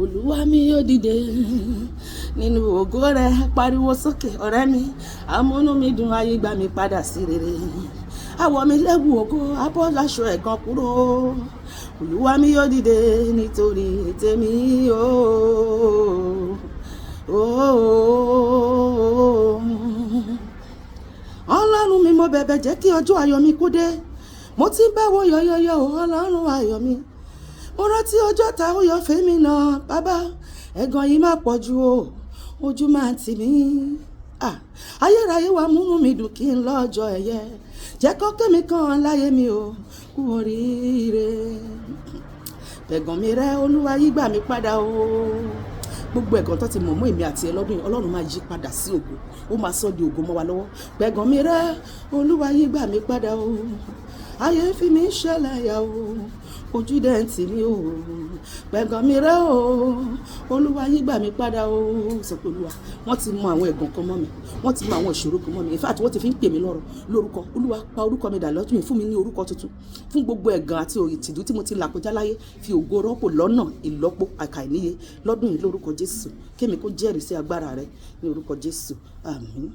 Olúwa mi yóò dìde nínú ògo rẹ̀, pariwo sókè ọ̀rẹ́ mi, amúnú mi dùn, ayé gbà mí padà sí rere. Àwọ̀ mi lẹ́wù ògo, abọ́ láṣọ ẹ̀gàn kúrò. Olúwa mi yóò dìde nítorí tèmi Ọlọ́run mi, mo bẹ̀bẹ̀ jẹ́ kí ọjọ́ ayọ̀ mi kó dé. Mo ti ń bẹ̀wò yọ̀yọ̀yọ̀ Ọlọ́run ayọ̀ mi. Mo rántí ọjọ́ ta ó yọ fèmí náà, bàbá ẹ̀gàn yìí má pọ̀ jù o, ojú máa tì mí. Ayérayé wa múnú mi dùn kí n lọ́jọ́ ẹ̀yẹ, jẹ́ kọ́kẹ́ mi kan láyé mi o, kú oríire. Ẹ̀gàn mi rẹ́, Olúwa yí gbà mí padà o. Gbogbo ẹ̀gàn tó ti mọ̀ mọ́ èmi àti ẹ lọ́dún yìí, Ọlọ́run máa yí padà sí ògo, ó máa sọ di ògo mọ́ wa lọ́wọ́. Ẹ̀gàn mi rẹ́, Olúwa yí gbà mí padà o. Ayé fi mí ṣẹlẹ̀ yà o, ojú dẹ̀ ń tì mí o. Ẹ̀gàn mi rẹ́ o, Olúwa yí gbà mí padà o. Sọ pé Olúwa, wọ́n ti mọ àwọn ẹ̀gàn kan mọ́ mi, wọ́n ti mọ àwọn ìṣòro kan mọ́ mi. In fact, wọ́n ti fi ń pè mí lórúkọ. Olúwa, pa orúkọ mi dà lọ́dún yìí, fún mi ní orúkọ tuntun. Fún gbogbo ẹ̀gàn àti ìtìjú tí mo ti là kọjá láyé, fi ògo rọ́pò lọ́nà ìlọ́po àkàìníye lọ́dún yìí lórúkọ Jésù. Kémi kó jẹ́rìí sí agbára rẹ ní orúkọ Jésù. Àmín.